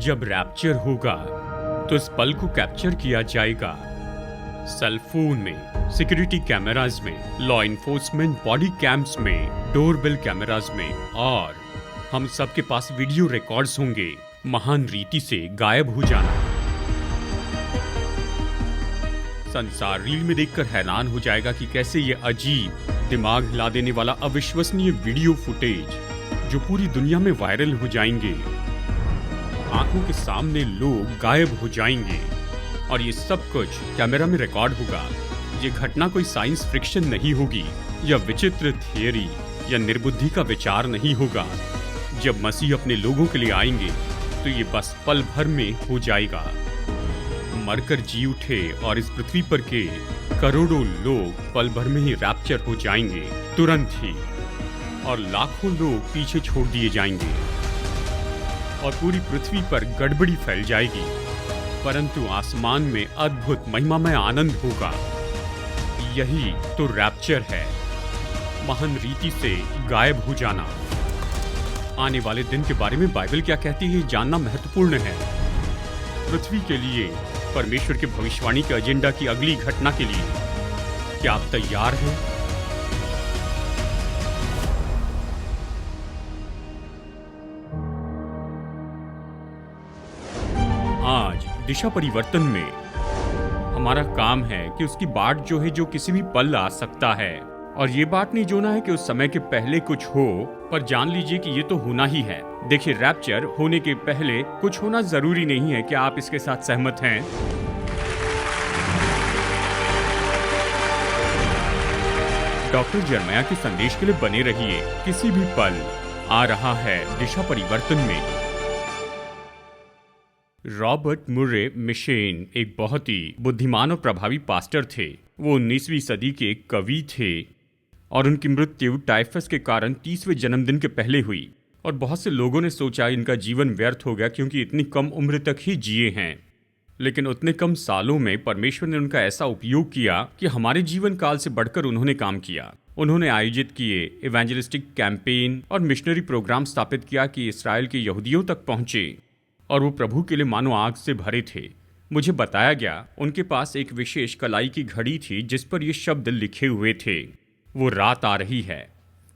जब रैप्चर होगा तो इस पल को कैप्चर किया जाएगा। सेल फोन में, सिक्योरिटी कैमराज में, लॉ इन्फोर्समेंट बॉडी कैम्स में, डोरबेल कैमराज में, और हम सबके पास वीडियो रिकॉर्ड्स होंगे महान रीति से गायब हो जाना। संसार रील में देखकर हैरान हो जाएगा कि कैसे ये अजीब, दिमाग हिला देने वाला अविश्वसनीय वीडियो फुटेज जो पूरी दुनिया में वायरल हो जाएंगे। आंखों के सामने लोग गायब हो जाएंगे और ये सब कुछ कैमरा में रिकॉर्ड होगा। ये घटना कोई साइंस फिक्शन नहीं होगी या विचित्र थियरी या निर्बुद्धि का विचार नहीं होगा। जब मसीह अपने लोगों के लिए आएंगे तो ये बस पल भर में हो जाएगा। मरकर जी उठे और इस पृथ्वी पर के करोड़ों लोग पल भर में ही रैप्चर हो जाएंगे, तुरंत ही, और लाखों लोग पीछे छोड़ दिए जाएंगे और पूरी पृथ्वी पर गड़बड़ी फैल जाएगी। परंतु आसमान में अद्भुत महिमामय आनंद होगा। यही तो रैप्चर है, महान रीति से गायब हो जाना। आने वाले दिन के बारे में बाइबल क्या कहती है जानना महत्वपूर्ण है। पृथ्वी के लिए परमेश्वर के भविष्यवाणी के एजेंडा की अगली घटना के लिए क्या आप तैयार हैं? आज दिशा परिवर्तन में हमारा काम है कि उसकी बाट जो है, जो किसी भी पल आ सकता है, और ये बात नहीं जोना है कि उस समय के पहले कुछ हो, पर जान लीजिए कि ये तो होना ही है। देखिए, रैप्चर होने के पहले कुछ होना जरूरी नहीं है। क्या आप इसके साथ सहमत हैं? डॉक्टर जर्मया के संदेश के लिए बने रहिए। किसी भी पल आ रहा है दिशा परिवर्तन में। रॉबर्ट मुर्रे मिशेन एक बहुत ही बुद्धिमान और प्रभावी पास्टर थे। वो 19वीं सदी के एक कवि थे और उनकी मृत्यु टाइफस के कारण 30वें जन्मदिन के पहले हुई। और बहुत से लोगों ने सोचा इनका जीवन व्यर्थ हो गया क्योंकि इतनी कम उम्र तक ही जिए हैं। लेकिन उतने कम सालों में परमेश्वर ने उनका ऐसा उपयोग किया कि हमारे जीवन काल से बढ़कर उन्होंने काम किया। उन्होंने आयोजित किए इवेंजलिस्टिक कैंपेन और मिशनरी प्रोग्राम स्थापित किया कि इस्राएल के यहूदियों तक पहुंचे, और वो प्रभु के लिए मानो आग से भरे थे। मुझे बताया गया उनके पास एक विशेष कलाई की घड़ी थी जिस पर ये शब्द लिखे हुए थे, वो रात आ रही है।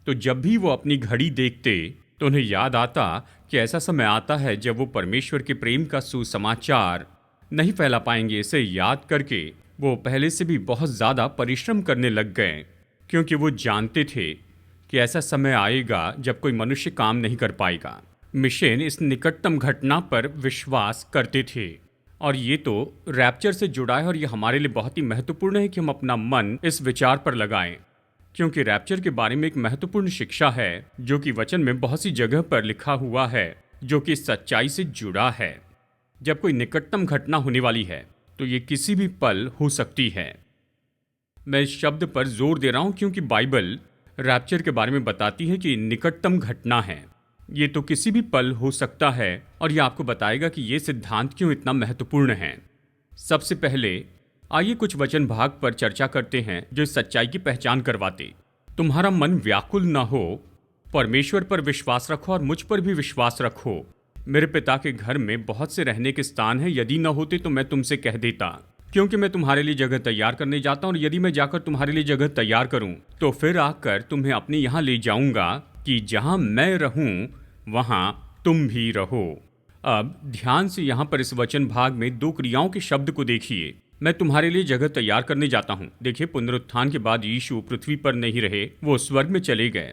तो जब भी वो अपनी घड़ी देखते तो उन्हें याद आता कि ऐसा समय आता है जब वो परमेश्वर के प्रेम का सुसमाचार नहीं फैला पाएंगे। इसे याद करके वो पहले से भी बहुत ज़्यादा परिश्रम करने लग गए, क्योंकि वो जानते थे कि ऐसा समय आएगा जब कोई मनुष्य काम नहीं कर पाएगा। मिशेन इस निकटतम घटना पर विश्वास करते थे, और ये तो रैप्चर से जुड़ा है। और ये हमारे लिए बहुत ही महत्वपूर्ण है कि हम अपना मन इस विचार पर लगाएं, क्योंकि रैप्चर के बारे में एक महत्वपूर्ण शिक्षा है जो कि वचन में बहुत सी जगह पर लिखा हुआ है, जो कि सच्चाई से जुड़ा है। जब कोई निकटतम घटना होने वाली है तो ये किसी भी पल हो सकती है। मैं इस शब्द पर जोर दे रहा हूं क्योंकि बाइबल रैप्चर के बारे में बताती है कि निकटतम घटना है। ये तो किसी भी पल हो सकता है, और ये आपको बताएगा कि ये सिद्धांत क्यों इतना महत्वपूर्ण है। सबसे पहले आइए कुछ वचन भाग पर चर्चा करते हैं जो इस सच्चाई की पहचान करवाते। तुम्हारा मन व्याकुल न हो, परमेश्वर पर विश्वास रखो और मुझ पर भी विश्वास रखो। मेरे पिता के घर में बहुत से रहने के स्थान हैं, यदि न होते तो मैं तुमसे कह देता, क्योंकि मैं तुम्हारे लिए जगह तैयार करने जाता हूँ। और यदि मैं जाकर तुम्हारे लिए जगह तैयार करूँ तो फिर आकर तुम्हें अपने यहाँ ले जाऊँगा कि जहाँ मैं रहूँ वहाँ तुम भी रहो। अब ध्यान से यहाँ पर इस वचन भाग में दो क्रियाओं के शब्द को देखिए। मैं तुम्हारे लिए जगह तैयार करने जाता हूँ। देखिए, पुनरुत्थान के बाद यीशु पृथ्वी पर नहीं रहे, वो स्वर्ग में चले गए।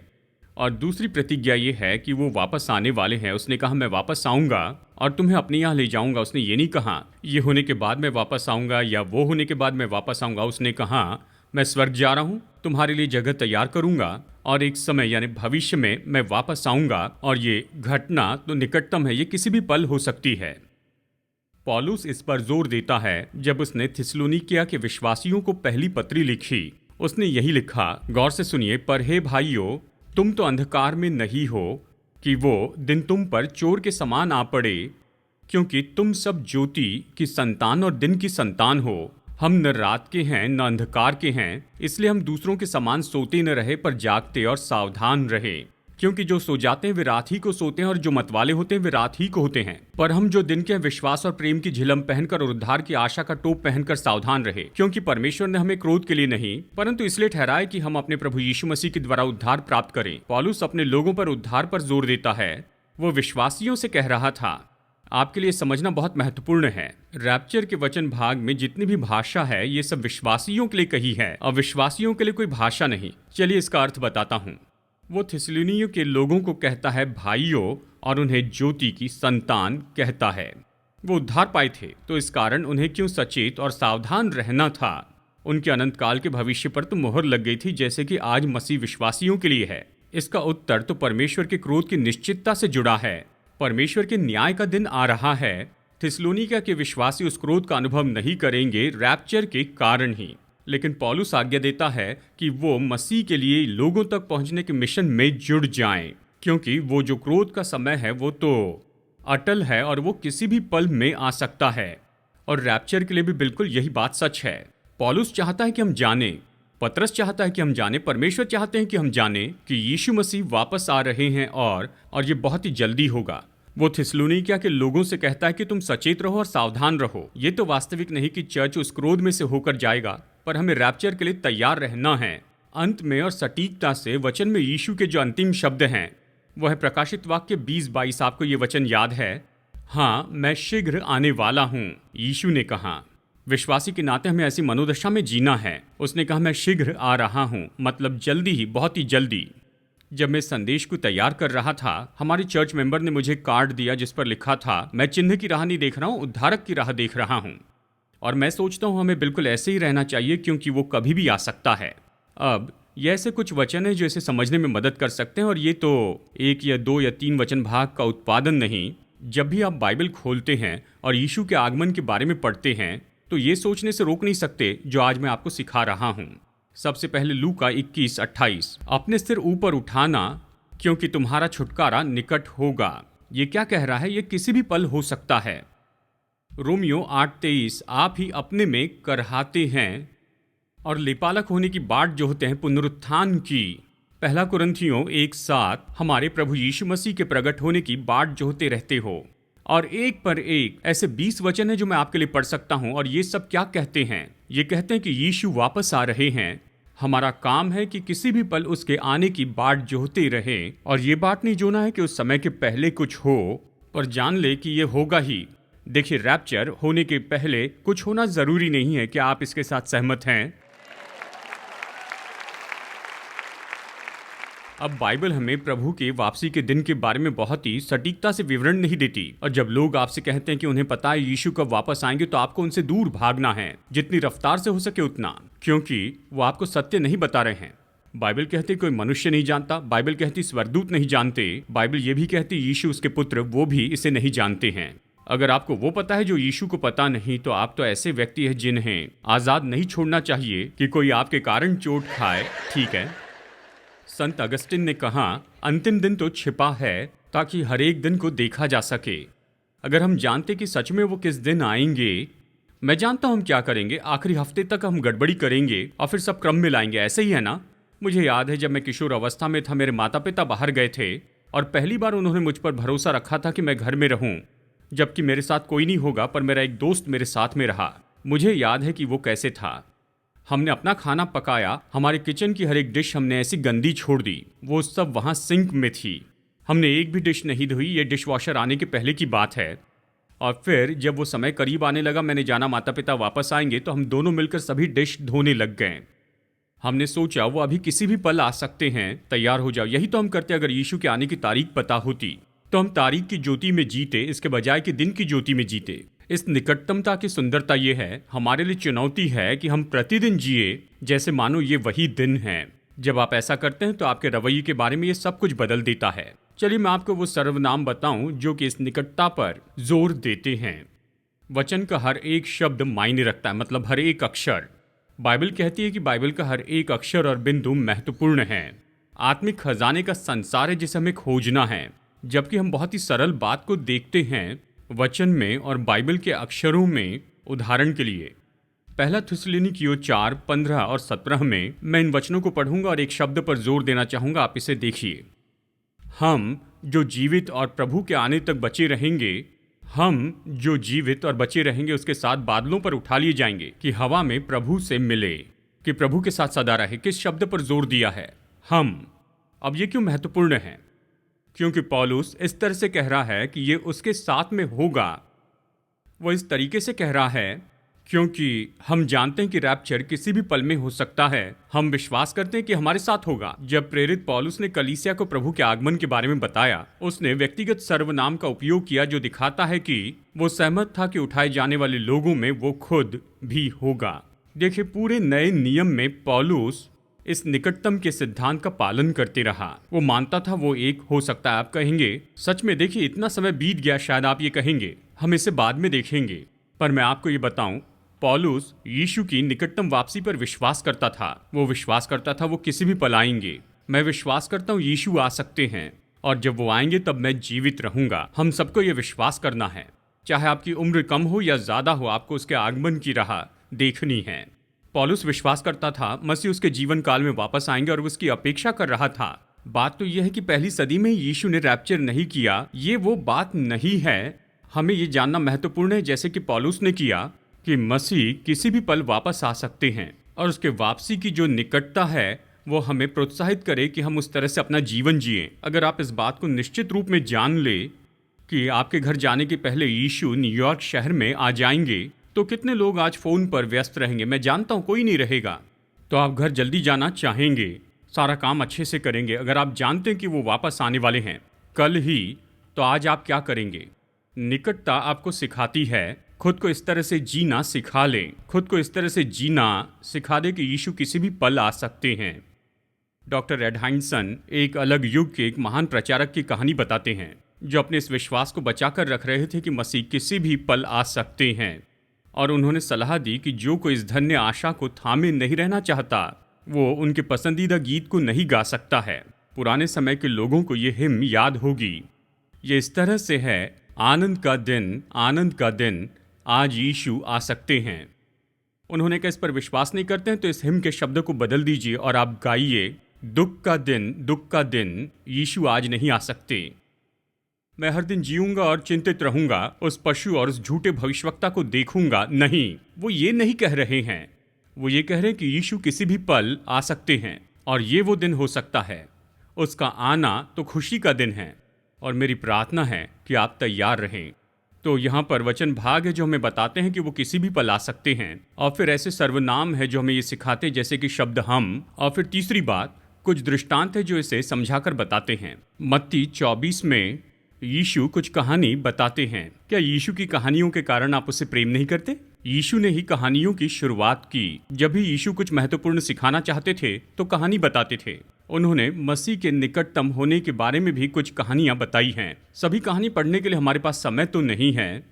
और दूसरी प्रतिज्ञा ये है कि वो वापस आने वाले हैं। उसने कहा मैं वापस आऊँगा और तुम्हें अपने यहाँ ले जाऊँगा। उसने ये नहीं कहा ये होने के बाद मैं वापस आऊँगा या वो होने के बाद मैं वापस आऊँगा। उसने कहा मैं स्वर्ग जा रहा हूँ, तुम्हारे लिए जगह तैयार करूँगा, और एक समय यानी भविष्य में मैं वापस आऊँगा। और ये घटना तो निकटतम है, ये किसी भी पल हो सकती है। पौलुस इस पर जोर देता है जब उसने थिस्सलुनीकिया के विश्वासियों को पहली पत्री लिखी। उसने यही लिखा, गौर से सुनिए, पर हे भाइयों, तुम तो अंधकार में नहीं हो कि वो दिन तुम पर चोर के समान आ पड़े, क्योंकि तुम सब ज्योति की संतान और दिन की संतान हो। हम न रात के हैं न अंधकार के हैं, इसलिए हम दूसरों के समान सोते न रहे पर जागते और सावधान रहे, क्योंकि जो सो जाते हैं वे रात ही को सोते हैं और जो मतवाले होते हैं वे रात ही को होते हैं। पर हम जो दिन के विश्वास और प्रेम की झिलम पहनकर और उद्धार की आशा का टोप पहनकर सावधान रहे, क्योंकि परमेश्वर ने हमें क्रोध के लिए नहीं परंतु इसलिए ठहराया कि हम अपने प्रभु यीशु मसीह के द्वारा उद्धार प्राप्त करें। पौलुस अपने लोगों पर उद्धार पर जोर देता है। वो विश्वासियों से कह रहा था। आपके लिए समझना बहुत महत्वपूर्ण है, रैप्चर के वचन भाग में जितनी भी भाषा है ये सब विश्वासियों के लिए कही है, अविश्वासियों के लिए कोई भाषा नहीं। चलिए इसका अर्थ बताता हूँ। वो थिस्सलुनीयों के लोगों को कहता है भाइयों और उन्हें ज्योति की संतान कहता है। वो उद्धार पाए थे तो इस कारण उन्हें क्यों सचेत और सावधान रहना था। उनके अनंत काल के भविष्य पर तो मोहर लग गई थी, जैसे कि आज मसीह विश्वासियों के लिए है। इसका उत्तर तो परमेश्वर के क्रोध की निश्चितता से जुड़ा है। परमेश्वर के न्याय का दिन आ रहा है। थिस्सलुनीका के विश्वासी उस क्रोध का अनुभव नहीं करेंगे रैप्चर के कारण ही, लेकिन पौलुस आज्ञा देता है कि वो मसीह के लिए लोगों तक पहुंचने के मिशन में जुड़ जाएं, क्योंकि वो जो क्रोध का समय है वो तो अटल है और वो किसी भी पल में आ सकता है। और रैप्चर के लिए भी बिल्कुल यही बात सच है। पौलुस चाहता है कि हम जाने, पतरस चाहता है कि हम जाने, परमेश्वर चाहते हैं कि हम जाने कि यीशु मसीह वापस आ रहे हैं और ये बहुत ही जल्दी होगा। वो थिस्सलुनीकिया के लोगों से कहता है कि तुम सचेत रहो और सावधान रहो। ये तो वास्तविक नहीं कि चर्च उस क्रोध में से होकर जाएगा, पर हमें रैप्चर के लिए तैयार रहना है। अंत में और सटीकता से वचन में यीशु के जो अंतिम शब्द हैं वो है प्रकाशित वाक्य 20-22। आपको ये वचन याद है? हाँ, मैं शीघ्र आने वाला हूँ, यीशु ने कहा। विश्वासी के नाते हमें ऐसी मनोदशा में जीना है। उसने कहा मैं शीघ्र आ रहा हूँ, मतलब जल्दी ही, बहुत ही जल्दी। जब मैं संदेश को तैयार कर रहा था, हमारे चर्च मेंबर ने मुझे कार्ड दिया जिस पर लिखा था मैं चिन्ह की राह नहीं देख रहा हूँ, उद्धारक की राह देख रहा हूँ। और मैं सोचता हूँ हमें बिल्कुल ऐसे ही रहना चाहिए, क्योंकि वो कभी भी आ सकता है। अब ये ऐसे कुछ वचन है जो इसे समझने में मदद कर सकते हैं, और ये तो 1 या 2 या 3 वचन भाग का उत्पादन नहीं। जब भी आप बाइबल खोलते हैं और यीशु के आगमन के बारे में पढ़ते हैं तो ये सोचने से रोक नहीं सकते जो आज मैं आपको सिखा रहा हूँ। सबसे पहले लूका 21:28, अपने सिर ऊपर उठाना क्योंकि तुम्हारा छुटकारा निकट होगा। ये क्या कह रहा है? ये किसी भी पल हो सकता है। रोमियो 8:23, आप ही अपने में करहाते हैं और लेपालक होने की बाट जोहते हैं पुनरुत्थान की। पहला कुरिन्थियों 1:7, हमारे प्रभु यीशु मसीह के प्रकट होने की बाट जोहते रहते हो। और एक पर एक ऐसे 20 वचन है जो मैं आपके लिए पढ़ सकता हूं। और ये सब क्या कहते हैं? ये कहते हैं कि यीशु वापस आ रहे हैं। हमारा काम है कि किसी भी पल उसके आने की बाट जोहते रहे। और ये बात नहीं जोना है कि उस समय के पहले कुछ हो, पर जान ले कि ये होगा ही। देखिए, रैप्चर होने के पहले कुछ होना जरूरी नहीं है। क्या आप इसके साथ सहमत हैं? अब बाइबल हमें प्रभु के वापसी के दिन के बारे में बहुत ही सटीकता से विवरण नहीं देती। और जब लोग आपसे कहते हैं कि उन्हें पता है यीशु कब वापस आएंगे, तो आपको उनसे दूर भागना है, जितनी रफ्तार से हो सके उतना, क्योंकि वो आपको सत्य नहीं बता रहे हैं। बाइबल कहती कोई मनुष्य नहीं जानता, बाइबल कहती स्वर्गदूत नहीं जानते, बाइबल ये भी कहती यीशु उसके पुत्र वो भी इसे नहीं जानते हैं। अगर आपको वो पता है जो यीशु को पता नहीं, तो आप तो ऐसे व्यक्ति हैं जिन्हें आजाद नहीं छोड़ना चाहिए कि कोई आपके कारण चोट खाए। ठीक है, संत अगस्टिन ने कहा, अंतिम दिन तो छिपा है ताकि हर एक दिन को देखा जा सके। अगर हम जानते कि सच में वो किस दिन आएंगे, मैं जानता हूं हम क्या करेंगे। आखिरी हफ्ते तक हम गड़बड़ी करेंगे और फिर सब क्रम में लाएंगे। ऐसे ही है ना? मुझे याद है जब मैं किशोर अवस्था में था, मेरे माता पिता बाहर गए थे और पहली बार उन्होंने मुझ पर भरोसा रखा था कि मैं घर में रहूं, जबकि मेरे साथ कोई नहीं होगा, पर मेरा एक दोस्त मेरे साथ में रहा। मुझे याद है कि वो कैसे था। हमने अपना खाना पकाया, हमारे किचन की हर एक डिश हमने ऐसी गंदी छोड़ दी, वो सब वहाँ सिंक में थी। हमने एक भी डिश नहीं धोई। ये डिश वॉशर आने के पहले की बात है। और फिर जब वो समय करीब आने लगा, मैंने जाना माता पिता वापस आएंगे, तो हम दोनों मिलकर सभी डिश धोने लग गए। हमने सोचा वो अभी किसी भी पल आ सकते हैं, तैयार हो जाओ। यही तो हम करते। अगर यीशु के आने की तारीख पता होती तो हम तारीख की ज्योति में जीते, इसके बजाय कि दिन की ज्योति में जीते। इस निकटतमता की सुंदरता ये है, हमारे लिए चुनौती है कि हम प्रतिदिन जिए जैसे मानो ये वही दिन है। जब आप ऐसा करते हैं तो आपके रवैये के बारे में ये सब कुछ बदल देता है। चलिए मैं आपको वो सर्वनाम बताऊं जो कि इस निकटता पर जोर देते हैं। वचन का हर एक शब्द मायने रखता है, मतलब हर एक अक्षर। बाइबल कहती है कि बाइबल का हर एक अक्षर और बिंदु महत्वपूर्ण है। आत्मिक खजाने का संसार है जिसे हमें खोजना है। जबकि हम बहुत ही सरल बात को देखते हैं वचन में और बाइबल के अक्षरों में। उदाहरण के लिए पहला थिस्सलुनीकियों 4:15 और 17 में मैं इन वचनों को पढ़ूंगा और एक शब्द पर जोर देना चाहूंगा। आप इसे देखिए। हम जो जीवित और प्रभु के आने तक बचे रहेंगे, हम जो जीवित और बचे रहेंगे उसके साथ बादलों पर उठा लिए जाएंगे कि हवा में प्रभु से मिले, कि प्रभु के साथ सदा रहे। किस शब्द पर जोर दिया है? हम। अब ये क्यों महत्वपूर्ण है? क्योंकि पौलुस इस तरह से कह रहा है कि ये उसके साथ में होगा। वो इस तरीके से कह रहा है क्योंकि हम जानते हैं कि रैप्चर किसी भी पल में हो सकता है। हम विश्वास करते हैं कि हमारे साथ होगा। जब प्रेरित पौलुस ने कलीसिया को प्रभु के आगमन के बारे में बताया, उसने व्यक्तिगत सर्वनाम का उपयोग किया, जो दिखाता है कि वो सहमत था कि उठाए जाने वाले लोगों में वो खुद भी होगा। देखिए, पूरे नए नियम में पौलुस इस निकटतम के सिद्धांत का पालन करते रहा। वो मानता था वो एक हो सकता है। आप कहेंगे, सच में? देखिए, इतना समय बीत गया, शायद आप ये कहेंगे हम इसे बाद में देखेंगे। पर मैं आपको ये बताऊं, पौलुस यीशु की निकटतम वापसी पर विश्वास करता था। वो विश्वास करता था वो किसी भी पल आएंगे। मैं विश्वास करता हूँ यीशु आ सकते हैं, और जब वो आएंगे तब मैं जीवित रहूंगा। हम सबको ये विश्वास करना है। चाहे आपकी उम्र कम हो या ज्यादा हो, आपको उसके आगमन की राह देखनी है। पौलुस विश्वास करता था मसीह उसके जीवन काल में वापस आएंगे, और उसकी अपेक्षा कर रहा था। बात तो यह है कि पहली सदी में यीशु ने रैप्चर नहीं किया। ये वो बात नहीं है। हमें ये जानना महत्वपूर्ण है, जैसे कि पौलुस ने किया, कि मसीह किसी भी पल वापस आ सकते हैं, और उसके वापसी की जो निकटता है वो हमें प्रोत्साहित करे कि हम उस तरह से अपना जीवन जिएं। अगर आप इस बात को निश्चित रूप में जान ले कि आपके घर जाने के पहले यीशु न्यूयॉर्क शहर में आ जाएंगे, तो कितने लोग आज फोन पर व्यस्त रहेंगे? मैं जानता हूं कोई नहीं रहेगा। तो आप घर जल्दी जाना चाहेंगे, सारा काम अच्छे से करेंगे। अगर आप जानते हैं कि वो वापस आने वाले हैं कल ही, तो आज आप क्या करेंगे? निकटता आपको सिखाती है खुद को इस तरह से जीना सिखा लें। खुद को इस तरह से जीना सिखा दे कि यीशु किसी भी पल आ सकते हैं। डॉक्टर एड हाइंसन एक अलग युग के एक महान प्रचारक की कहानी बताते हैं, जो अपने इस विश्वास को बचाकर रख रहे थे कि मसीह किसी भी पल आ सकते हैं। और उन्होंने सलाह दी कि जो कोई इस धन्य आशा को थामे नहीं रहना चाहता, वो उनके पसंदीदा गीत को नहीं गा सकता है। पुराने समय के लोगों को ये हिम याद होगी। ये इस तरह से है, आनंद का दिन, आनंद का दिन, आज यीशु आ सकते हैं। उन्होंने कहा इस पर विश्वास नहीं करते हैं तो इस हिम के शब्द को बदल दीजिए और आप गाइए, दुख का दिन, दुख का दिन, यीशु आज नहीं आ सकते। मैं हर दिन जीऊंगा और चिंतित रहूंगा, उस पशु और उस झूठे भविष्यवक्ता को देखूंगा। नहीं, वो ये नहीं कह रहे हैं। वो ये कह रहे हैं कि यीशु किसी भी पल आ सकते हैं, और ये वो दिन हो सकता है। उसका आना तो खुशी का दिन है, और मेरी प्रार्थना है कि आप तैयार रहें। तो यहाँ पर वचन भाग है जो हमें बताते हैं कि वो किसी भी पल आ सकते हैं, और फिर ऐसे सर्वनाम है जो हमें ये सिखाते हैं, जैसे कि शब्द हम। और फिर तीसरी बात, कुछ दृष्टांत है जो इसे समझाकर बताते हैं। मत्ती 24 में यीशु कुछ कहानी बताते हैं। क्या यीशु की कहानियों के कारण आप उसे प्रेम नहीं करते? यीशु ने ही कहानियों की शुरुआत की। जब भी यीशु कुछ महत्वपूर्ण सिखाना चाहते थे तो कहानी बताते थे। उन्होंने मसीह के निकटतम होने के बारे में भी कुछ कहानियां बताई हैं। सभी कहानी पढ़ने के लिए हमारे पास समय तो नहीं है,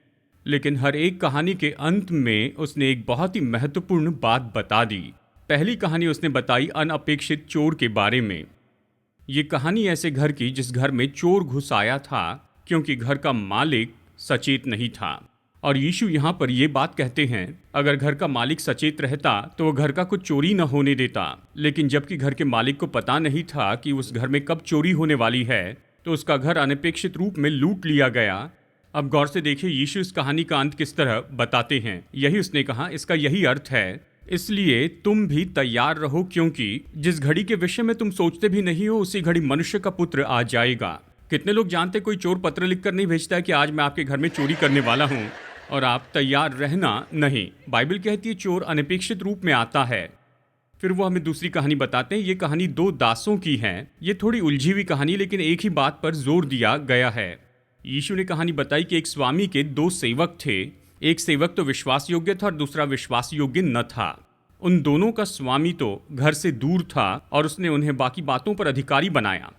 लेकिन हर एक कहानी के अंत में उसने एक बहुत ही महत्वपूर्ण बात बता दी। पहली कहानी उसने बताई अनअपेक्षित चोर के बारे में। ये कहानी ऐसे घर की जिस घर में चोर घुस आया था, क्योंकि घर का मालिक सचेत नहीं था। और यीशु यहाँ पर ये बात कहते हैं, अगर घर का मालिक सचेत रहता तो वो घर का कुछ चोरी न होने देता। लेकिन जबकि घर के मालिक को पता नहीं था कि उस घर में कब चोरी होने वाली है, तो उसका घर अनपेक्षित रूप में लूट लिया गया। अब गौर से देखिए यीशु इस कहानी का अंत किस तरह बताते हैं। यही उसने कहा, इसका यही अर्थ है, इसलिए तुम भी तैयार रहो, क्योंकि जिस घड़ी के विषय में तुम सोचते भी नहीं हो, उसी घड़ी मनुष्य का पुत्र आ जाएगा। कितने लोग जानते कोई चोर पत्र लिखकर नहीं भेजता है कि आज मैं आपके घर में चोरी करने वाला हूँ और आप तैयार रहना। नहीं, बाइबल कहती है चोर अनपेक्षित रूप में आता है। फिर वो हमें दूसरी कहानी बताते हैं। ये कहानी दो दासों की है। ये थोड़ी उलझी हुई कहानी, लेकिन एक ही बात पर जोर दिया गया है। यीशु ने कहानी बताई कि एक स्वामी के दो सेवक थे। एक सेवक तो विश्वास योग्य था और दूसरा विश्वास योग्य न था। उन दोनों का स्वामी तो घर से दूर था और उसने उन्हें बाकी बातों पर अधिकारी बनाया।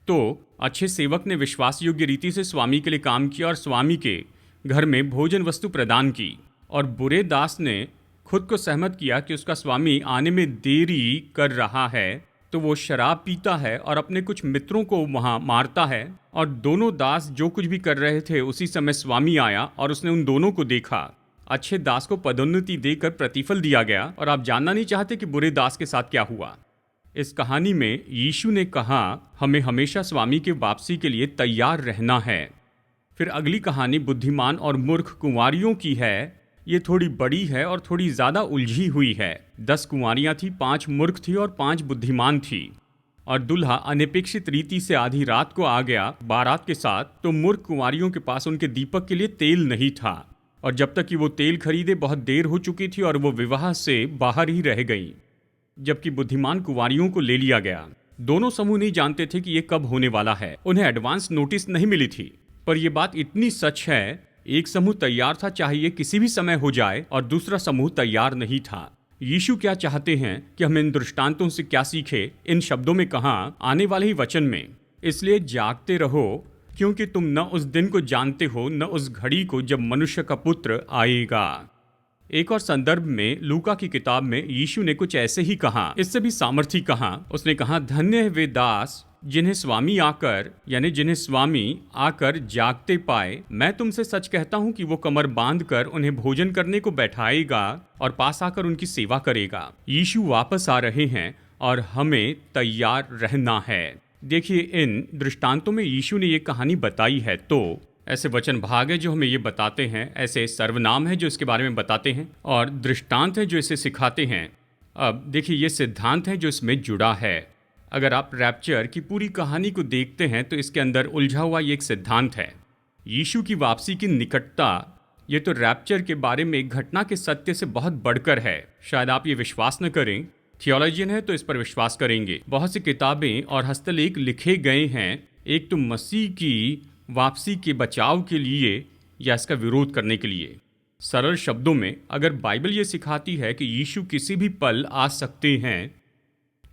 तो अच्छे सेवक ने विश्वास योग्य रीति से स्वामी के लिए काम किया और स्वामी के घर में भोजन वस्तु प्रदान की। और बुरे दास ने खुद को सहमत किया कि उसका स्वामी आने में देरी कर रहा है, तो वो शराब पीता है और अपने कुछ मित्रों को वहां मारता है। और दोनों दास जो कुछ भी कर रहे थे, उसी समय स्वामी आया और उसने उन दोनों को देखा। अच्छे दास को पदोन्नति देकर प्रतिफल दिया गया। और आप जानना नहीं चाहते कि बुरे दास के साथ क्या हुआ। इस कहानी में यीशु ने कहा हमें हमेशा स्वामी के वापसी के लिए तैयार रहना है। फिर अगली कहानी बुद्धिमान और मूर्ख कुंवारियों की है। ये थोड़ी बड़ी है और थोड़ी ज़्यादा उलझी हुई है। 10 कुंवारियाँ थी, 5 मूर्ख थी और 5 बुद्धिमान थी। और दूल्हा अनपेक्षित रीति से आधी रात को आ गया बारात के साथ, तो मूर्ख कुंवारियों के पास उनके दीपक के लिए तेल नहीं था, और जब तक कि वो तेल खरीदे बहुत देर हो चुकी थी और वो विवाह से बाहर ही रह गई। जबकि बुद्धिमान कुंवारियों को ले लिया गया। दोनों समूह नहीं जानते थे कि ये कब होने वाला है, उन्हें एडवांस नोटिस नहीं मिली थी। पर यह बात इतनी सच है, एक समूह तैयार था चाहे ये किसी भी समय हो जाए, और दूसरा समूह तैयार नहीं था। यीशु क्या चाहते हैं कि हम इन दृष्टांतों से क्या सीखे? इन शब्दों में कहा आने वाले ही वचन में, इसलिए जागते रहो क्योंकि तुम न उस दिन को जानते हो न उस घड़ी को जब मनुष्य का पुत्र आएगा। एक और संदर्भ में लूका की किताब में यीशु ने कुछ ऐसे ही कहा, इससे भी सामर्थी कहा। उसने कहा धन्य है वे दास जिन्हें स्वामी आकर जागते पाए। मैं तुमसे सच कहता हूं कि वो कमर बांधकर उन्हें भोजन करने को बैठाएगा और पास आकर उनकी सेवा करेगा। यीशु वापस आ रहे हैं और हमें तैयार रहना है। देखिए, इन दृष्टांतों में यीशु ने ये कहानी बताई है, तो ऐसे वचन भाग है जो हमें ये बताते हैं, ऐसे सर्वनाम है जो इसके बारे में बताते हैं, और दृष्टांत है जो इसे सिखाते हैं। अब देखिए, ये सिद्धांत है जो इसमें जुड़ा है। अगर आप रैप्चर की पूरी कहानी को देखते हैं तो इसके अंदर उलझा हुआ ये एक सिद्धांत है। यीशु की वापसी की निकटता, ये तो रैप्चर के बारे में एक घटना के सत्य से बहुत बढ़कर है। शायद आप ये विश्वास न करें, थियोलॉजियन है तो इस पर विश्वास करेंगे। बहुत सी किताबें और हस्तलेख लिखे गए हैं, एक तो मसीह की वापसी के बचाव के लिए या इसका विरोध करने के लिए। सरल शब्दों में, अगर बाइबल ये सिखाती है कि यीशु किसी भी पल आ सकते हैं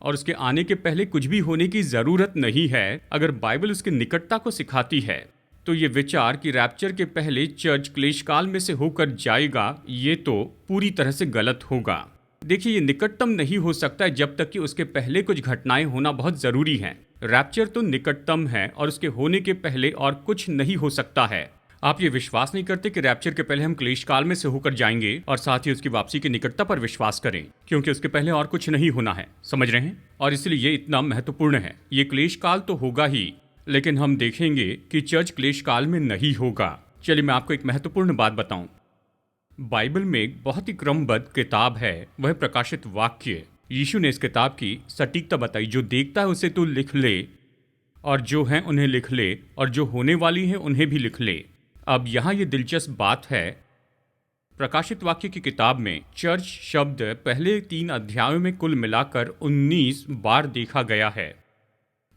और उसके आने के पहले कुछ भी होने की जरूरत नहीं है, अगर बाइबल उसकी निकटता को सिखाती है, तो ये विचार कि रैप्चर के पहले चर्च क्लेश काल में से होकर जाएगा, ये तो पूरी तरह से गलत होगा। देखिए, ये निकटतम नहीं हो सकता है जब तक कि उसके पहले कुछ घटनाएं होना बहुत जरूरी है। रैप्चर तो निकटतम है और उसके होने के पहले और कुछ नहीं हो सकता है। आप ये विश्वास नहीं करते कि रैप्चर के पहले हम क्लेश काल में से होकर जाएंगे, और साथ ही उसकी वापसी की निकटता पर विश्वास करें, क्योंकि उसके पहले और कुछ नहीं होना है। समझ रहे हैं? और इसलिए ये इतना महत्वपूर्ण है। ये क्लेश काल तो होगा ही, लेकिन हम देखेंगे कि चर्च क्लेश काल में नहीं होगा। चलिए मैं आपको एक महत्वपूर्ण बात बताऊं। बाइबल में एक बहुत ही क्रमबद्ध किताब है, वह प्रकाशित वाक्य। यीशु ने इस किताब की सटीकता बताई। जो देखता है उसे तू लिख ले, और जो हैं उन्हें लिख ले, और जो होने वाली हैं उन्हें भी लिख ले। अब यहाँ ये दिलचस्प बात है, प्रकाशित वाक्य की किताब में चर्च शब्द पहले 3 अध्यायों में कुल मिलाकर 19 बार देखा गया है।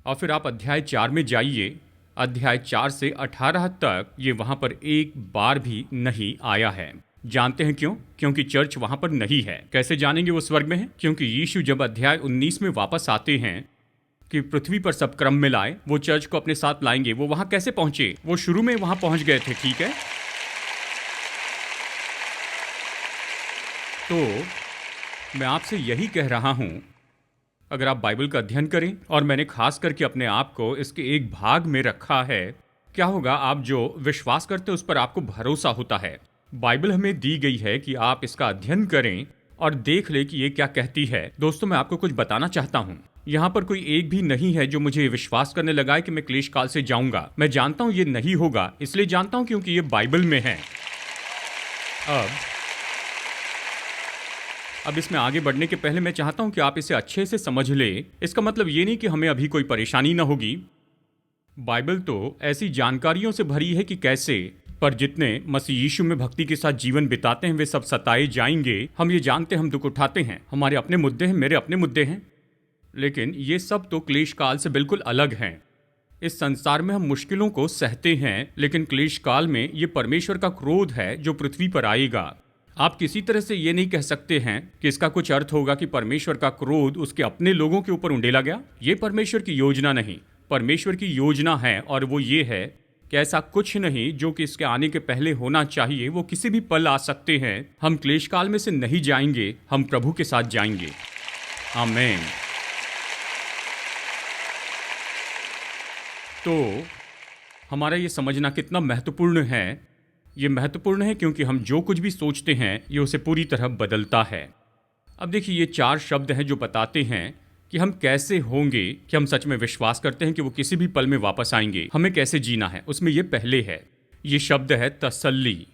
और फिर आप अध्याय 4 में जाइए, अध्याय 4 से 18 तक ये वहाँ पर एक बार भी नहीं आया है। जानते हैं क्यों? क्योंकि चर्च वहाँ पर नहीं है। कैसे जानेंगे वो स्वर्ग में है? क्योंकि यीशु जब अध्याय 19 में वापस आते हैं कि पृथ्वी पर सब क्रम में लाए, वो चर्च को अपने साथ लाएंगे। वो वहां कैसे पहुंचे? वो शुरू में वहां पहुंच गए थे, ठीक है? तो मैं आपसे यही कह रहा हूं, अगर आप बाइबल का अध्ययन करें, और मैंने खास करके अपने आप को इसके एक भाग में रखा है, क्या होगा? आप जो विश्वास करते हैं उस पर आपको भरोसा होता है। बाइबल हमें दी गई है कि आप इसका अध्ययन करें और देख ले कि ये क्या कहती है। दोस्तों, मैं आपको कुछ बताना चाहता हूं। यहाँ पर कोई एक भी नहीं है जो मुझे विश्वास करने लगा है कि मैं क्लेश काल से जाऊंगा। मैं जानता हूं ये नहीं होगा, इसलिए जानता हूं क्योंकि ये बाइबल में है। अब इसमें आगे बढ़ने के पहले मैं चाहता हूं कि आप इसे अच्छे से समझ ले। इसका मतलब ये नहीं कि हमें अभी कोई परेशानी ना होगी। बाइबल तो ऐसी जानकारियों से भरी है कि कैसे, पर जितने मसीह यीशु में भक्ति के साथ जीवन बिताते हैं वे सब सताए जाएंगे। हम ये जानते हैं, हम दुख उठाते हैं, हमारे अपने मुद्दे हैं, मेरे अपने मुद्दे हैं, लेकिन ये सब तो क्लेश काल से बिल्कुल अलग हैं। इस संसार में हम मुश्किलों को सहते हैं, लेकिन क्लेश काल में ये परमेश्वर का क्रोध है जो पृथ्वी पर आएगा। आप किसी तरह से ये नहीं कह सकते हैं कि इसका कुछ अर्थ होगा कि परमेश्वर का क्रोध उसके अपने लोगों के ऊपर उंडेला गया। ये परमेश्वर की योजना नहीं। परमेश्वर की योजना है, और वो ये है कि ऐसा कुछ नहीं जो कि इसके आने के पहले होना चाहिए, वो किसी भी पल आ सकते हैं। हम क्लेश काल में से नहीं जाएंगे, हम प्रभु के साथ जाएंगे। आमीन। तो हमारा ये समझना कितना महत्वपूर्ण है। ये महत्वपूर्ण है क्योंकि हम जो कुछ भी सोचते हैं ये उसे पूरी तरह बदलता है। अब देखिए, ये 4 शब्द हैं जो बताते हैं कि हम कैसे होंगे, कि हम सच में विश्वास करते हैं कि वो किसी भी पल में वापस आएंगे, हमें कैसे जीना है, उसमें ये पहले है। ये शब्द है तसल्ली।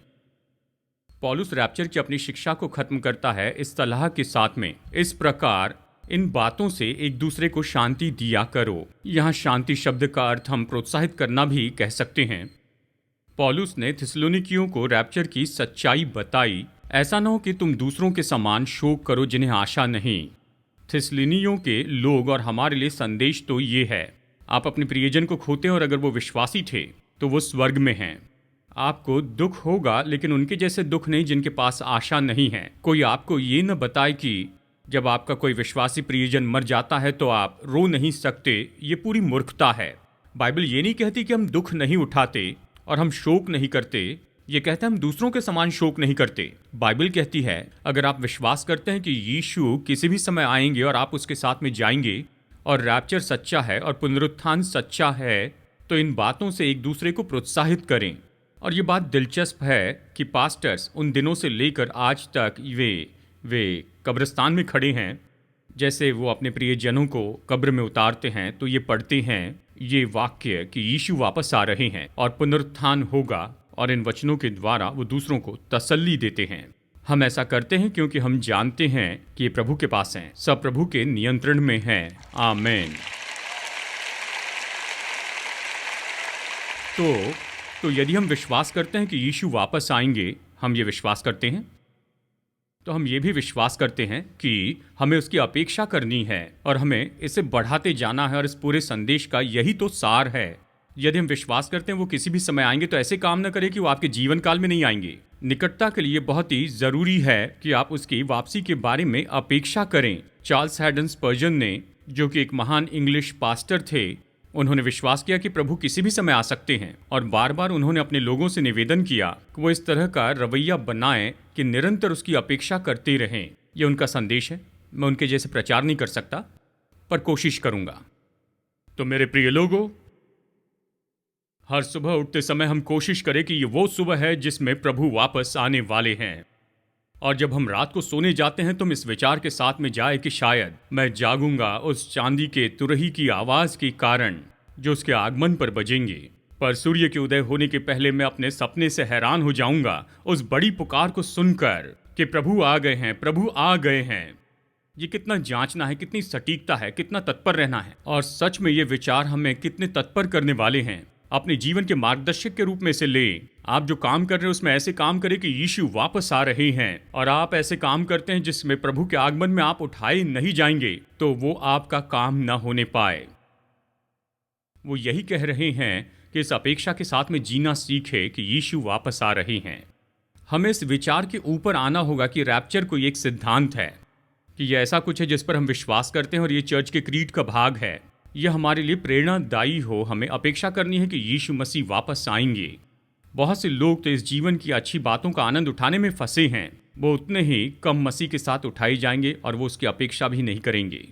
पौलुस रैप्चर की अपनी शिक्षा को खत्म करता है इस सलाह के साथ में, इस प्रकार इन बातों से एक दूसरे को शांति दिया करो। यहाँ शांति शब्द का अर्थ हम प्रोत्साहित करना भी कह सकते हैं। पौलुस ने थिस्सलुनीकियों को रैप्चर की सच्चाई बताई। ऐसा न हो कि तुम दूसरों के समान शोक करो जिन्हें आशा नहीं। थिस्सलुनीयों के लोग और हमारे लिए संदेश तो ये है, आप अपने प्रियजन को खोते हैं और अगर वो विश्वासी थे तो वो स्वर्ग में हैं। आपको दुख होगा, लेकिन उनके जैसे दुख नहीं जिनके पास आशा नहीं है। कोई आपको ये न बताए कि जब आपका कोई विश्वासी प्रियजन मर जाता है तो आप रो नहीं सकते। ये पूरी मूर्खता है। बाइबल ये नहीं कहती कि हम दुख नहीं उठाते और हम शोक नहीं करते। ये कहता है हम दूसरों के समान शोक नहीं करते। बाइबल कहती है अगर आप विश्वास करते हैं कि यीशु किसी भी समय आएंगे और आप उसके साथ में जाएंगे और रैप्चर सच्चा है और पुनरुत्थान सच्चा है, तो इन बातों से एक दूसरे को प्रोत्साहित करें। और ये बात दिलचस्प है कि पास्टर्स उन दिनों से लेकर आज तक वे कब्रिस्तान में खड़े हैं। जैसे वो अपने प्रियजनों को कब्र में उतारते हैं तो ये पढ़ते हैं ये वाक्य कि यीशु वापस आ रहे हैं और पुनरुत्थान होगा, और इन वचनों के द्वारा वो दूसरों को तसल्ली देते हैं। हम ऐसा करते हैं क्योंकि हम जानते हैं कि ये प्रभु के पास हैं, सब प्रभु के नियंत्रण में हैं। आमीन। तो यदि हम विश्वास करते हैं कि यीशु वापस आएंगे, हम ये विश्वास करते हैं, तो हम ये भी विश्वास करते हैं कि हमें उसकी अपेक्षा करनी है और हमें इसे बढ़ाते जाना है। और इस पूरे संदेश का यही तो सार है। यदि हम विश्वास करते हैं वो किसी भी समय आएंगे, तो ऐसे काम न करें कि वो आपके जीवन काल में नहीं आएंगे। निकटता के लिए बहुत ही जरूरी है कि आप उसकी वापसी के बारे में अपेक्षा करें। चार्ल्स हैडन स्पर्जन ने, जो कि एक महान इंग्लिश पास्टर थे, उन्होंने विश्वास किया कि प्रभु किसी भी समय आ सकते हैं और बार बार उन्होंने अपने लोगों से निवेदन किया कि वो इस तरह का रवैया बनाएं कि निरंतर उसकी अपेक्षा करते रहें। यह उनका संदेश है। मैं उनके जैसे प्रचार नहीं कर सकता, पर कोशिश करूंगा। तो मेरे प्रिय लोगों, हर सुबह उठते समय हम कोशिश करें कि ये वो सुबह है जिसमें प्रभु वापस आने वाले हैं। और जब हम रात को सोने जाते हैं तो हम इस विचार के साथ में जाए कि शायद मैं जागूंगा उस चांदी के तुरही की आवाज के कारण जो उसके आगमन पर बजेंगे। पर सूर्य के उदय होने के पहले मैं अपने सपने से हैरान हो जाऊंगा उस बड़ी पुकार को सुनकर कि प्रभु आ गए हैं, प्रभु आ गए हैं। ये कितना जांचना है, कितनी सटीकता है, कितना तत्पर रहना है। और सच में ये विचार हमें कितने तत्पर करने वाले हैं। अपने जीवन के मार्गदर्शक के रूप में से ले। आप जो काम कर रहे हैं उसमें ऐसे काम करें कि यीशु वापस आ रहे हैं, और आप ऐसे काम करते हैं जिसमें प्रभु के आगमन में आप उठाए नहीं जाएंगे, तो वो आपका काम न होने पाए। वो यही कह रहे हैं कि इस अपेक्षा के साथ में जीना सीखे कि यीशु वापस आ रहे हैं। हमें इस विचार के ऊपर आना होगा कि रैप्चर कोई एक सिद्धांत है, कि यह ऐसा कुछ है जिस पर हम विश्वास करते हैं और ये चर्च के क्रीड का भाग है। यह हमारे लिए प्रेरणादायी हो। हमें अपेक्षा करनी है कि यीशु मसीह वापस आएंगे। बहुत से लोग तो इस जीवन की अच्छी बातों का आनंद उठाने में फंसे हैं। वो उतने ही कम मसीह के साथ उठाई जाएंगे और वो उसकी अपेक्षा भी नहीं करेंगे।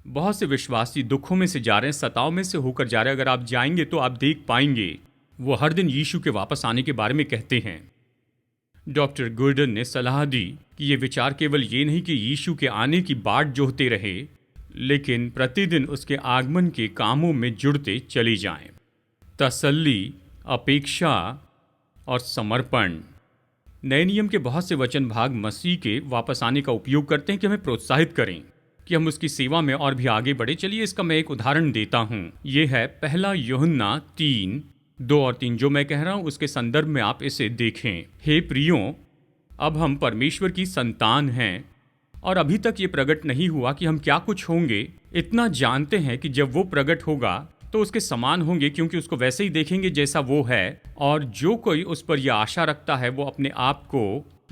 बहुत से विश्वासी दुखों में से जा रहे हैं, सताव में से होकर जा रहे हैं। अगर आप जाएंगे तो आप देख पाएंगे वो हर दिन यीशु के वापस आने के बारे में कहते हैं। डॉक्टर गुर्डन ने सलाह दी कि ये विचार केवल ये नहीं कि यीशु के आने की बाट जोहते रहे, लेकिन प्रतिदिन उसके आगमन के कामों में जुड़ते चले जाएं। तसल्ली, अपेक्षा और समर्पण। नए नियम के बहुत से वचन भाग मसीह के वापस आने का उपयोग करते हैं कि हमें प्रोत्साहित करें कि हम उसकी सेवा में और भी आगे बढ़े। चलिए इसका मैं एक उदाहरण देता हूँ। ये है पहला यूहन्ना 3:2 और 3। जो मैं कह रहा हूँ उसके संदर्भ में आप इसे देखें। हे प्रियों, अब हम परमेश्वर की संतान हैं और अभी तक ये प्रकट नहीं हुआ कि हम क्या कुछ होंगे। इतना जानते हैं कि जब वो प्रकट होगा तो उसके समान होंगे, क्योंकि उसको वैसे ही देखेंगे जैसा वो है। और जो कोई उस पर यह आशा रखता है वो अपने आप को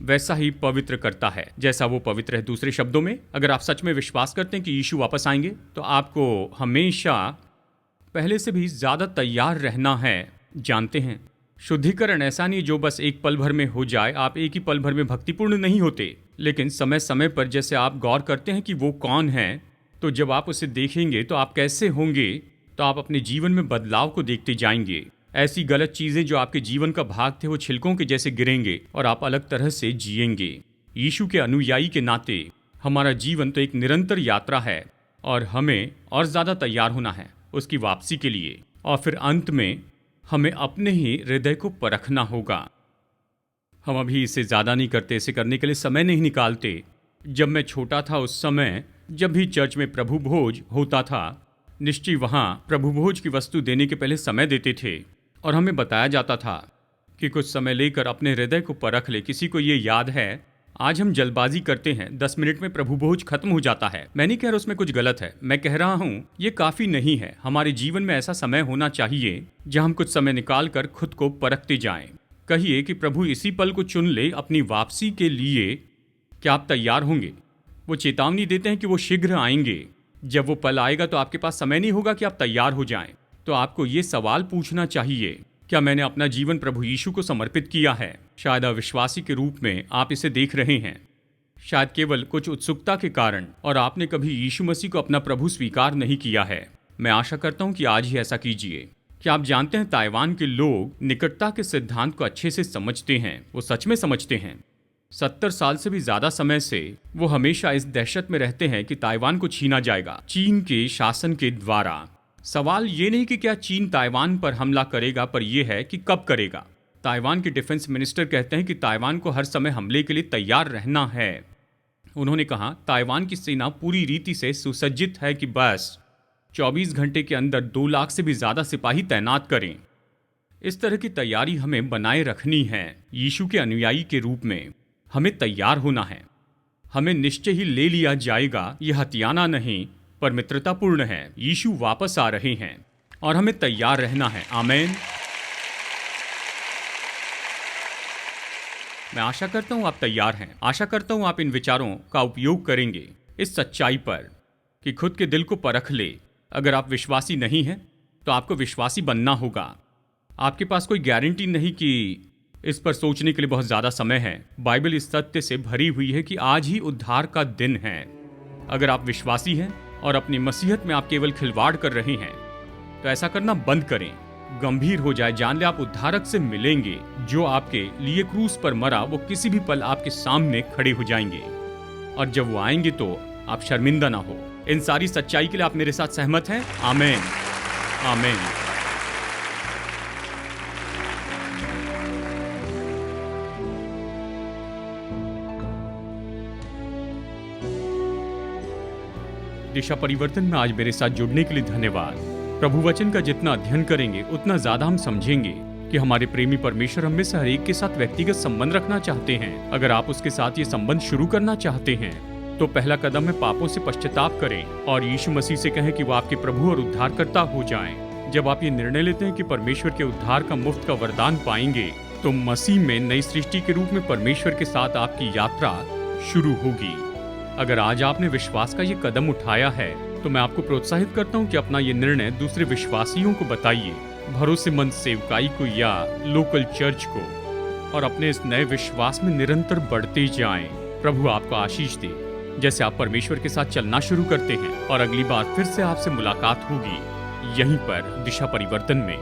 वैसा ही पवित्र करता है जैसा वो पवित्र है। दूसरे शब्दों में, अगर आप सच में विश्वास करते हैं कि यीशु वापस आएंगे, तो आपको हमेशा पहले से भी ज़्यादा तैयार रहना है। जानते हैं, शुद्धिकरण ऐसा नहीं जो बस एक पल भर में हो जाए। आप एक ही पल भर में भक्तिपूर्ण नहीं होते, लेकिन समय समय पर जैसे आप गौर करते हैं कि वो कौन है, तो जब आप उसे देखेंगे तो आप कैसे होंगे, तो आप अपने जीवन में बदलाव को देखते जाएंगे। ऐसी गलत चीज़ें जो आपके जीवन का भाग थे वो छिलकों के जैसे गिरेंगे और आप अलग तरह से जिएंगे। यीशु के अनुयायी के नाते हमारा जीवन तो एक निरंतर यात्रा है और हमें और ज़्यादा तैयार होना है उसकी वापसी के लिए। और फिर अंत में हमें अपने ही हृदय को परखना होगा। हम अभी इसे ज़्यादा नहीं करते, इसे करने के लिए समय नहीं निकालते। जब मैं छोटा था उस समय जब भी चर्च में प्रभु भोज होता था, निश्चय वहाँ प्रभु भोज की वस्तु देने के पहले समय देते थे और हमें बताया जाता था कि कुछ समय लेकर अपने हृदय को परख ले। किसी को ये याद है? आज हम जल्दबाजी करते हैं, 10 मिनट में प्रभु भोज खत्म हो जाता है। मैं नहीं कह रहा उसमें कुछ गलत है, मैं कह रहा हूँ ये काफी नहीं है। हमारे जीवन में ऐसा समय होना चाहिए जहाँ हम कुछ समय निकाल कर खुद को परखते जाएं। कहिए कि प्रभु इसी पल को चुन ले अपनी वापसी के लिए। क्या आप तैयार होंगे? वो चेतावनी देते हैं कि वो शीघ्र आएंगे। जब वो पल आएगा तो आपके पास समय नहीं होगा कि आप तैयार हो जाएं। तो आपको ये सवाल पूछना चाहिए, क्या मैंने अपना जीवन प्रभु यीशु को समर्पित किया है? शायद अविश्वासी के रूप में आप इसे देख रहे हैं, शायद केवल कुछ उत्सुकता के कारण, और आपने कभी यीशु मसीह को अपना प्रभु स्वीकार नहीं किया है। मैं आशा करता हूं कि आज ही ऐसा कीजिए। क्या आप जानते हैं ताइवान के लोग निकटता के सिद्धांत को अच्छे से समझते हैं। वो सच में समझते हैं। 70 साल से भी ज्यादा समय से वो हमेशा इस दहशत में रहते हैं कि ताइवान को छीना जाएगा चीन के शासन के द्वारा। सवाल ये नहीं कि क्या चीन ताइवान पर हमला करेगा, पर यह है कि कब करेगा। ताइवान के डिफेंस मिनिस्टर कहते हैं कि ताइवान को हर समय हमले के लिए तैयार रहना है। उन्होंने कहा ताइवान की सेना पूरी रीति से सुसज्जित है कि बस 24 घंटे के अंदर 2 लाख से भी ज्यादा सिपाही तैनात करें। इस तरह की तैयारी हमें बनाए रखनी है। यीशु के अनुयायी के रूप में हमें तैयार होना है। हमें निश्चय ही ले लिया जाएगा। यह हथियाना नहीं पर मित्रतापूर्ण है। यीशु वापस आ रहे हैं और हमें तैयार रहना है। आमीन। मैं आशा करता हूं आप तैयार हैं। आशा करता हूं आप इन विचारों का उपयोग करेंगे इस सच्चाई पर कि खुद के दिल को परख ले। अगर आप विश्वासी नहीं हैं तो आपको विश्वासी बनना होगा। आपके पास कोई गारंटी नहीं कि इस पर सोचने के लिए बहुत ज्यादा समय है। बाइबल इस सत्य से भरी हुई है कि आज ही उद्धार का दिन है। अगर आप विश्वासी हैं और अपनी मसीहत में आप केवल खिलवाड़ कर रहे हैं तो ऐसा करना बंद करें। गंभीर हो जाए। जान ले आप उद्धारक से मिलेंगे जो आपके लिए क्रूस पर मरा। वो किसी भी पल आपके सामने खड़े हो जाएंगे और जब वो आएंगे तो आप शर्मिंदा ना हो। इन सारी सच्चाई के लिए आप मेरे साथ सहमत हैं? आमीन। आमीन। दिशा परिवर्तन में आज मेरे साथ जुड़ने के लिए धन्यवाद। प्रभु वचन का जितना अध्ययन करेंगे उतना ज्यादा हम समझेंगे कि हमारे प्रेमी परमेश्वर हम में से हर एक के साथ व्यक्तिगत संबंध रखना चाहते हैं। अगर आप उसके साथ ये संबंध शुरू करना चाहते हैं तो पहला कदम है पापों से पश्चाताप करें और यीशु मसीह से कहें कि वो आपके प्रभु और उद्धारकर्ता हो जाएं। जब आप ये निर्णय लेते हैं कि परमेश्वर के उद्धार का मुफ्त का वरदान पाएंगे तो मसीह में नई सृष्टि के रूप में परमेश्वर के साथ आपकी यात्रा शुरू होगी। अगर आज आपने विश्वास का ये कदम उठाया है तो मैं आपको प्रोत्साहित करता हूँ कि अपना ये निर्णय दूसरे विश्वासियों को बताइए, भरोसेमंद सेवकाई को या लोकल चर्च को, और अपने इस नए विश्वास में निरंतर बढ़ते जाएं। प्रभु आपको आशीष दे जैसे आप परमेश्वर के साथ चलना शुरू करते हैं। और अगली बार फिर से आपसे मुलाकात होगी यहीं पर दिशा परिवर्तन में।